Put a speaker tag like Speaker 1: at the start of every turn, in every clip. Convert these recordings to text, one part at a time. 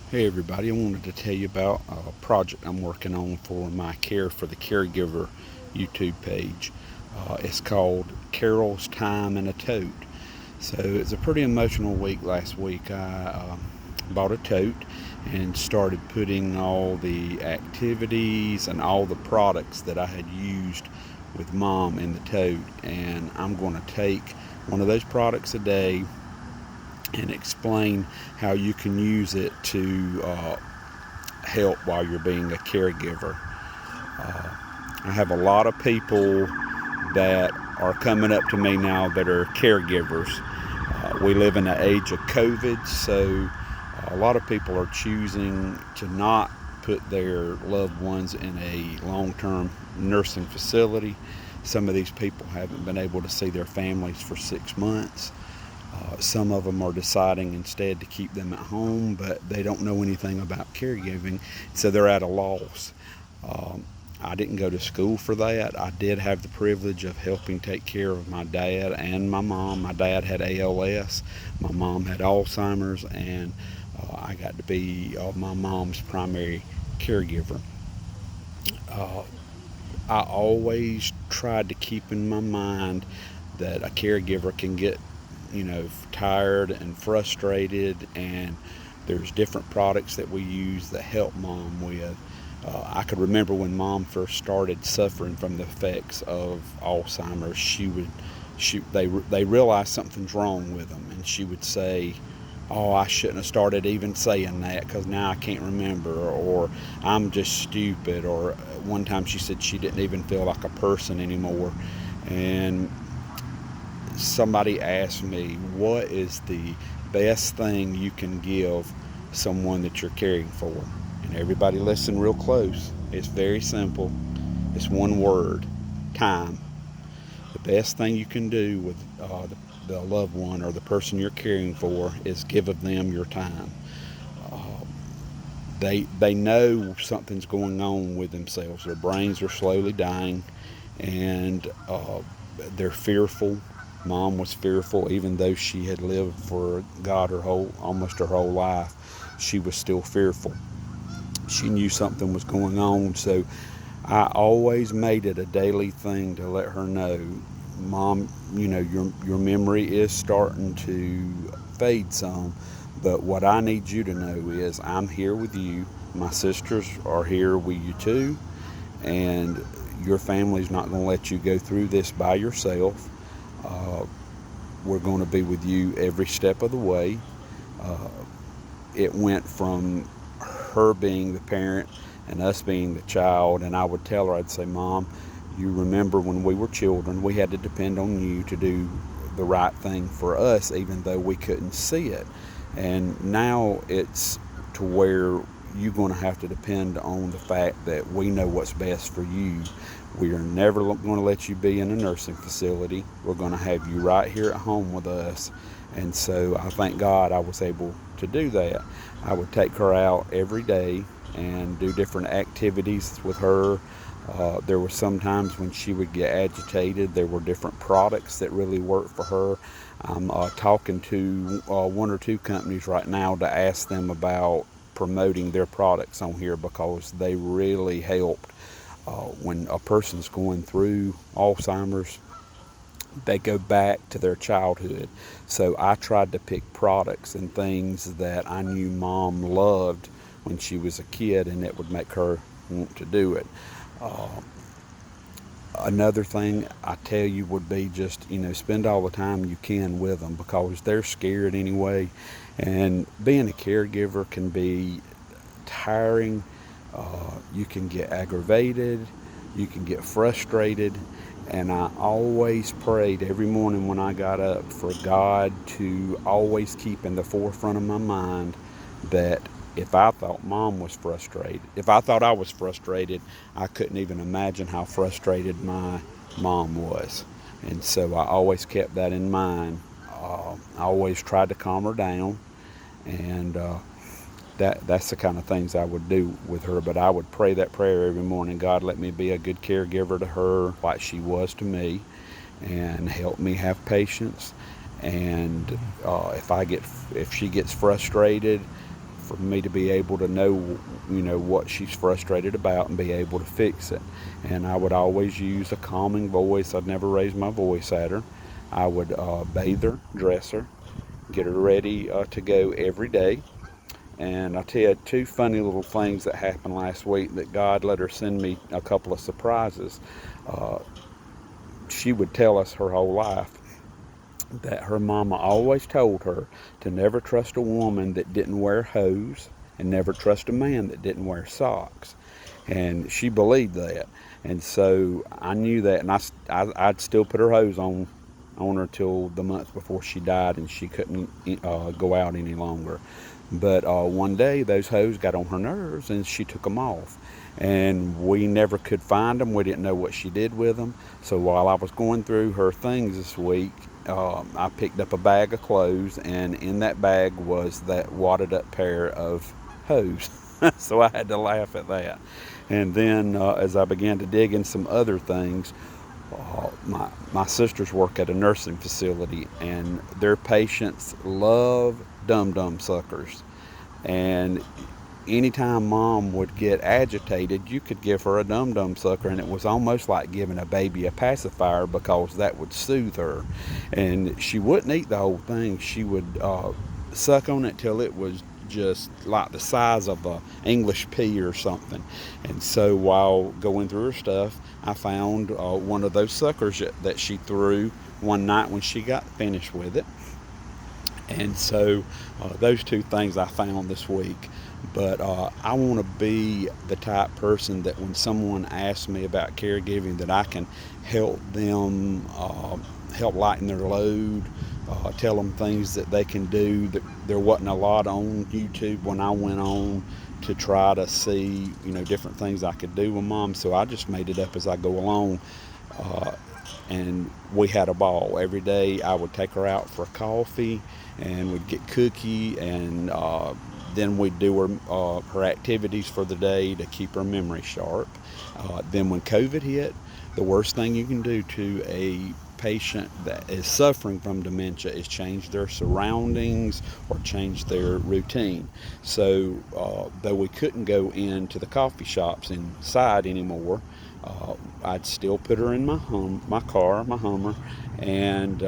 Speaker 1: Hey everybody, I wanted to tell you about a project I'm working on for my Care for the Caregiver YouTube page. It's called Carol's Time in a Tote. So it's a pretty emotional week last week. I bought a tote and started putting all the activities and all the products that I had used with mom in the tote. And I'm going to take one of those products a day and explain how you can use it to help while you're being a caregiver. I have a lot of people that are coming up to me now that are caregivers. We live in the age of COVID, so a lot of people are choosing to not put their loved ones in a long term nursing facility. Some of these people haven't been able to see their families for 6 months. Some of them are deciding instead to keep them at home, but they don't know anything about caregiving, so they're at a loss. Um, I didn't go to school for that. I did have the privilege of helping take care of my dad and my mom. My dad had ALS, my mom had Alzheimer's, and I got to be my mom's primary caregiver. Uh, I always tried to keep in my mind that a caregiver can get, tired and frustrated, and there's different products that we use that help mom with. I could remember when mom first started suffering from the effects of Alzheimer's. They realized something's wrong with them, and she would say, "Oh, I shouldn't have started even saying that because now I can't remember," or "I'm just stupid," or one time she said she didn't even feel like a person anymore. And somebody asked me, what is the best thing you can give someone that you're caring for? And everybody listen real close. It's very simple. It's one word: time. The best thing you can do with the loved one or the person you're caring for is give them your time. Uh, they know something's going on with themselves. Their brains are slowly dying, and they're fearful. Mom was fearful, even though she had lived for God almost her whole life. She was still fearful. She knew something was going on, so I always made it a daily thing to let her know, Mom, your memory is starting to fade some, but what I need you to know is I'm here with you. My sisters are here with you too, and your family's not going to let you go through this by yourself. Uh, we're going to be with you every step of the way. Uh, it went from her being the parent and us being the child, and I would tell her, I'd say, Mom, you remember when we were children, we had to depend on you to do the right thing for us, even though we couldn't see it. And now it's to where you're going to have to depend on the fact that we know what's best for you. We are never going to let you be in a nursing facility. We're going to have you right here at home with us. And so I thank God I was able to do that. I would take her out every day and do different activities with her. There were some times when she would get agitated. There were different products that really worked for her. I'm talking to one or two companies right now to ask them about promoting their products on here because they really helped. When a person's going through Alzheimer's, they go back to their childhood. So I tried to pick products and things that I knew mom loved when she was a kid, and that would make her want to do it. Uh, Another thing I tell you would be just, spend all the time you can with them because they're scared anyway. And being a caregiver can be tiring. You can get aggravated. You can get frustrated. And I always prayed every morning when I got up for God to always keep in the forefront of my mind that if I thought mom was frustrated, if I thought I was frustrated, I couldn't even imagine how frustrated my mom was. And so I always kept that in mind. I always tried to calm her down, and that's the kind of things I would do with her. But I would pray that prayer every morning: God, let me be a good caregiver to her like she was to me, and help me have patience. And if she gets frustrated, for me to be able to know, what she's frustrated about and be able to fix it. And I would always use a calming voice. I'd never raise my voice at her. I would bathe her, dress her, get her ready to go every day. And I'll tell you two funny little things that happened last week that God let her send me a couple of surprises. Uh, she would tell us her whole life that her mama always told her to never trust a woman that didn't wear hose and never trust a man that didn't wear socks. And she believed that. And so I knew that, and I'd still put her hose on her till the month before she died, and she couldn't go out any longer. But one day those hose got on her nerves, and she took them off. And we never could find them. We didn't know what she did with them. So while I was going through her things this week, I picked up a bag of clothes, and in that bag was that wadded up pair of hose. So I had to laugh at that. And then as I began to dig in some other things, my sisters work at a nursing facility, and their patients love dum-dum suckers. And anytime mom would get agitated, you could give her a dum-dum sucker, and it was almost like giving a baby a pacifier, because that would soothe her. And she wouldn't eat the whole thing. She would suck on it till it was just like the size of a English pea or something. And so while going through her stuff, I found one of those suckers that she threw one night when she got finished with it. And so those two things I found this week. But I want to be the type person that when someone asks me about caregiving, that I can help them, help lighten their load, tell them things that they can do. That there wasn't a lot on YouTube when I went on to try to see, different things I could do with mom. So I just made it up as I go along. And we had a ball. Every day I would take her out for a coffee, and we'd get cookie, and then we'd do her activities for the day to keep her memory sharp. Then when COVID hit, the worst thing you can do to a patient that is suffering from dementia is change their surroundings or change their routine. So though we couldn't go into the coffee shops inside anymore, I'd still put her in my car, my Hummer, and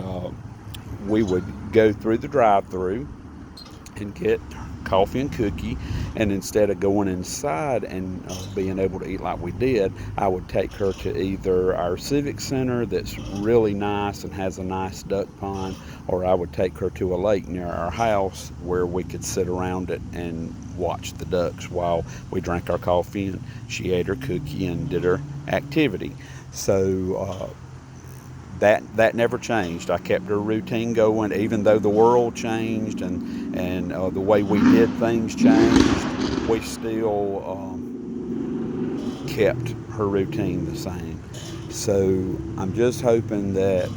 Speaker 1: we would go through the drive-through and get coffee and cookie. And instead of going inside and being able to eat like we did, I would take her to either our civic center that's really nice and has a nice duck pond, or I would take her to a lake near our house where we could sit around it and watch the ducks while we drank our coffee and she ate her cookie and did her activity. So that never changed. I kept her routine going, even though the world changed and the way we did things changed. We still kept her routine the same. So I'm just hoping that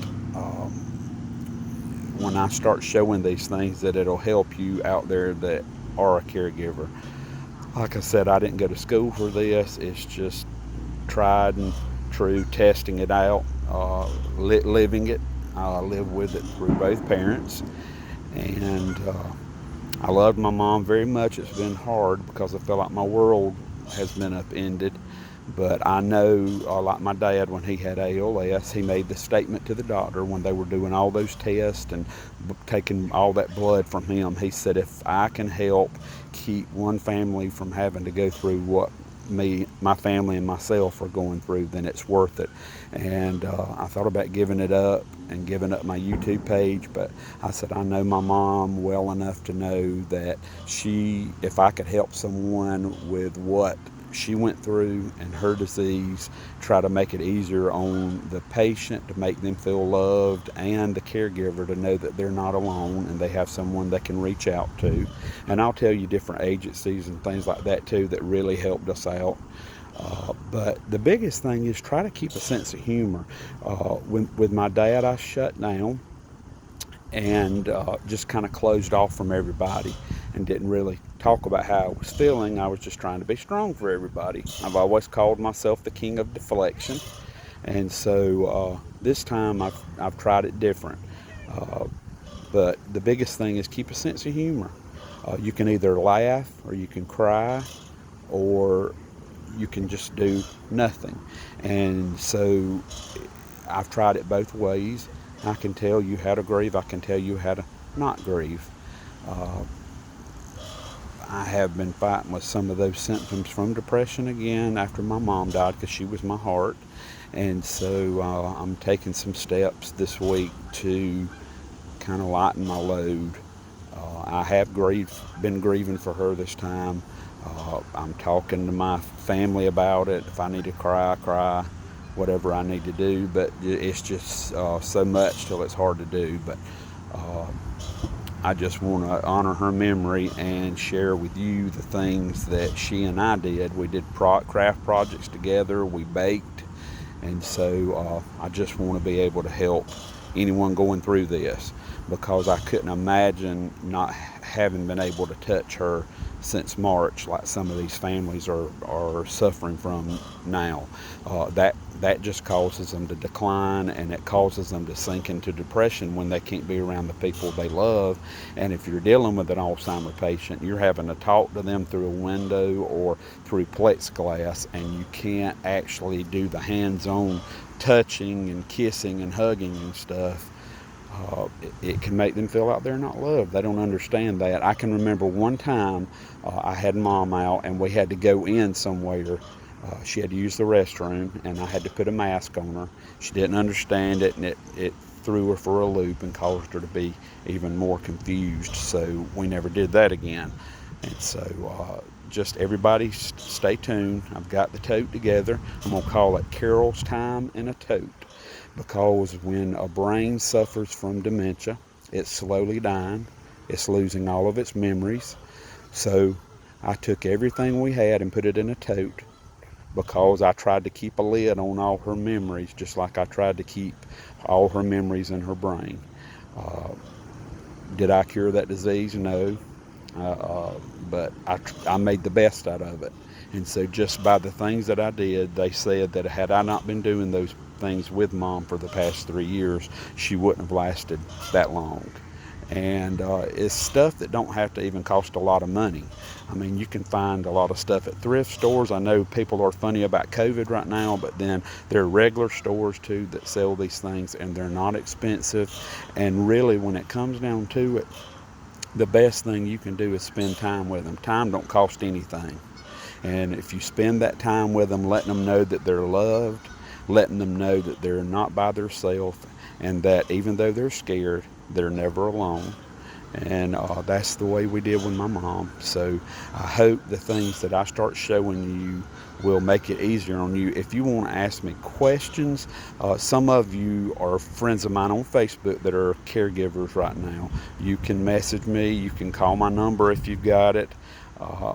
Speaker 1: when I start showing these things, that it'll help you out there that are a caregiver. Like I said, I didn't go to school for this. It's just tried and true, testing it out, living it. I live with it through both parents. And I loved my mom very much. It's been hard because I feel like my world has been upended. But I know, like my dad, when he had ALS, he made the statement to the doctor when they were doing all those tests and taking all that blood from him. He said, if I can help keep one family from having to go through what my family and myself are going through, then it's worth it. And I thought about giving it up and giving up my YouTube page, but I said, I know my mom well enough to know that if I could help someone with what she went through and her disease, try to make it easier on the patient, to make them feel loved, and the caregiver to know that they're not alone and they have someone they can reach out to. And I'll tell you different agencies and things like that too that really helped us out. But the biggest thing is try to keep a sense of humor. With my dad, I shut down and just kind of closed off from everybody and didn't really talk about how I was feeling. I was just trying to be strong for everybody. I've always called myself the king of deflection, and so this time I've tried it different. But the biggest thing is keep a sense of humor. You can either laugh or you can cry, or you can just do nothing. And so I've tried it both ways. I can tell you how to grieve. I can tell you how to not grieve. Uh, I have been fighting with some of those symptoms from depression again after my mom died, because she was my heart. And so I'm taking some steps this week to kind of lighten my load. I have been grieving for her this time. I'm talking to my family about it. If I need to cry, I cry, whatever I need to do. But it's just so much till it's hard to do. But I just want to honor her memory and share with you the things that she and I did. We did craft projects together. We baked. And so I just want to be able to help anyone going through this, because I couldn't imagine not having been able to touch her since March, like some of these families are suffering from now. That just causes them to decline, and it causes them to sink into depression when they can't be around the people they love. And if you're dealing with an Alzheimer patient, you're having to talk to them through a window or through plexiglass, and you can't actually do the hands-on touching and kissing and hugging and stuff. It can make them feel like they're not loved. They don't understand that. I can remember one time I had Mom out and we had to go in somewhere. She had to use the restroom, and I had to put a mask on her. She didn't understand it, and it threw her for a loop and caused her to be even more confused. So we never did that again. And so just everybody stay tuned. I've got the tote together. I'm going to call it Carol's Time in a Tote, because when a brain suffers from dementia, it's slowly dying. It's losing all of its memories. So I took everything we had and put it in a tote, because I tried to keep a lid on all her memories, just like I tried to keep all her memories in her brain. Did I cure that disease? No. But I made the best out of it. And so just by the things that I did, they said that had I not been doing those things with Mom for the past 3 years, she wouldn't have lasted that long. And it's stuff that don't have to even cost a lot of money. I mean, you can find a lot of stuff at thrift stores. I know people are funny about COVID right now, but then there are regular stores too that sell these things, and they're not expensive. And really, when it comes down to it, the best thing you can do is spend time with them. Time don't cost anything. And if you spend that time with them, letting them know that they're loved, letting them know that they're not by themselves, and that even though they're scared, they're never alone. And that's the way we did with my mom. So I hope the things that I start showing you will make it easier on you. If you want to ask me questions, some of you are friends of mine on Facebook that are caregivers right now. You can message me. You can call my number if you've got it.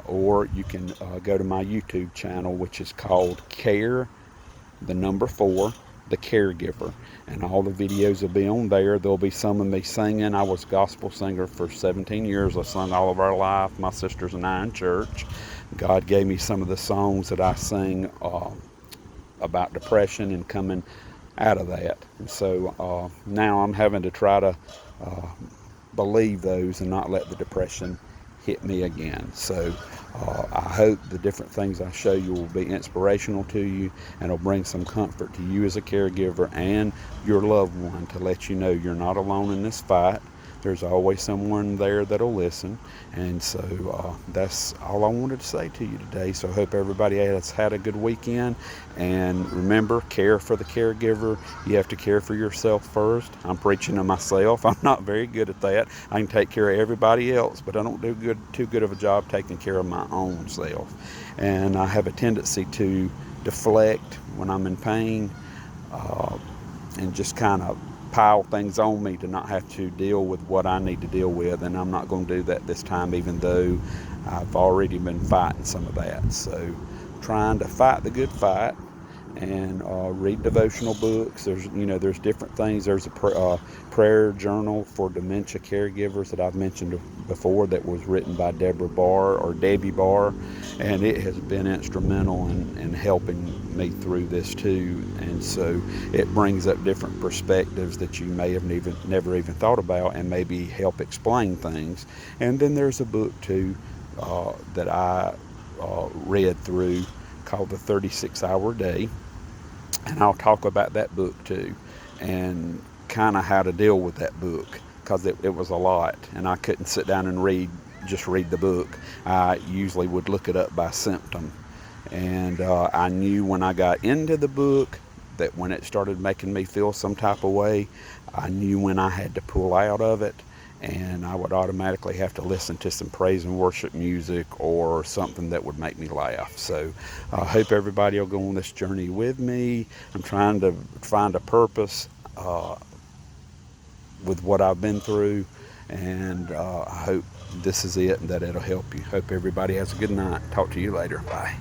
Speaker 1: Or you can go to my YouTube channel, which is called Care, the number 4, the Caregiver. And all the videos will be on there. There'll be some of me singing. I was a gospel singer for 17 years. I sung all of our life, my sisters and I in church. God gave me some of the songs that I sing about depression and coming out of that. And so now I'm having to try to believe those and not let the depression hit me again. So I hope the different things I show you will be inspirational to you, and will bring some comfort to you as a caregiver and your loved one, to let you know you're not alone in this fight. There's always someone there that'll listen. And so that's all I wanted to say to you today. So I hope everybody has had a good weekend. And remember, care for the caregiver. You have to care for yourself first. I'm preaching to myself. I'm not very good at that. I can take care of everybody else, but I don't do too good of a job taking care of my own self. And I have a tendency to deflect when I'm in pain, and just kind of pile things on me to not have to deal with what I need to deal with. And I'm not going to do that this time, even though I've already been fighting some of that. So trying to fight the good fight and read devotional books. There's different things. There's a prayer journal for dementia caregivers that I've mentioned before that was written by Deborah Barr or Debbie Barr, and it has been instrumental in helping me through this too. And so it brings up different perspectives that you may have never even thought about, and maybe help explain things. And then there's a book too that I read through called The 36-Hour Day, and I'll talk about that book too, and kind of how to deal with that book, because it was a lot, and I couldn't sit down and just read the book. I usually would look it up by symptom, and I knew when I got into the book that when it started making me feel some type of way, I knew when I had to pull out of it, and I would automatically have to listen to some praise and worship music or something that would make me laugh. So I hope everybody will go on this journey with me. I'm trying to find a purpose with what I've been through, and I hope this is it and that it'll help you. Hope everybody has a good night. Talk to you later. Bye.